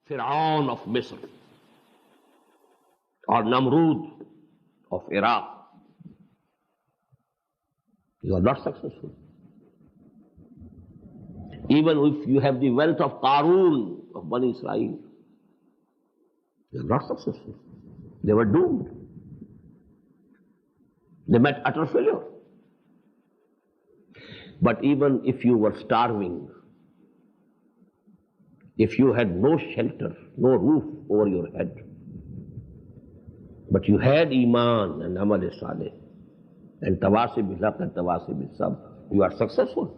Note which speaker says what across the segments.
Speaker 1: Fir'aun of Misr or Namrud of Iraq. You are not successful. Even if you have the wealth of Qarun of Bani Israel, you are not successful. They were doomed. They met utter failure. But even if you were starving, if you had no shelter, no roof over your head, but you had Iman and Amal Saleh and Tawasi bil-Haq and Tawasi bil-Sabr, you are successful.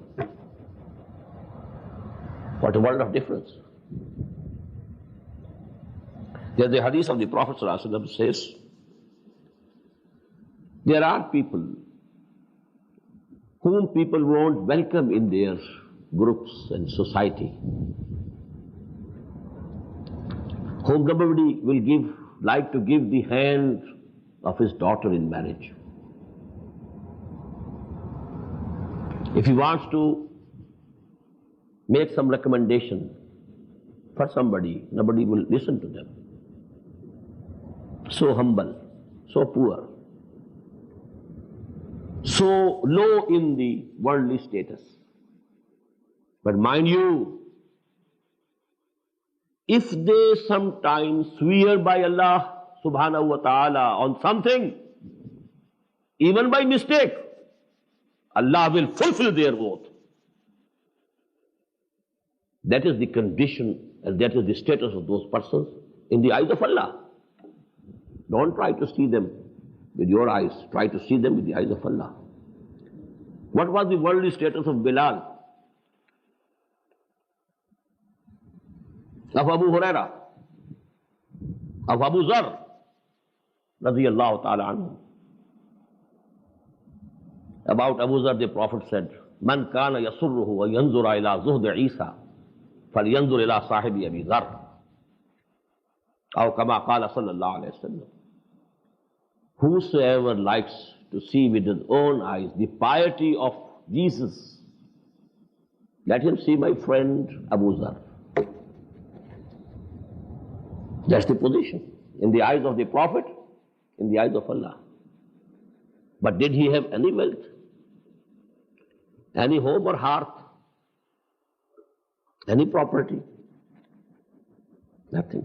Speaker 1: What a world of difference. There's the hadith of the Prophet ﷺ says, there are people whom people won't welcome in their groups and society, whom nobody will like to give the hand of his daughter in marriage. If he wants to make some recommendation for somebody, nobody will listen to them. So humble, so poor, so low in the worldly status. But mind you, if they sometimes swear by Allah subhanahu wa ta'ala on something, even by mistake, Allah will fulfill their oath. That is the condition and that is the status of those persons in the eyes of Allah. Don't try to see them with your eyes. Try to see them with the eyes of Allah. What was the worldly status of Bilal, of Abu Huraira, of Abu Zar, radiyallahu ta'ala anhu? About Abu Zar, the Prophet said, Man kana yasurruhu wa yanzura ila zuhd Isa, falyanzur ila sahibi Abi Zar. Aw kama qala sallallahu alayhi wa sallam. Whosoever likes to see with his own eyes the piety of Jesus, let him see my friend Abu Zar. That's the position in the eyes of the Prophet, in the eyes of Allah. But did he have any wealth, any home or hearth, any property? Nothing.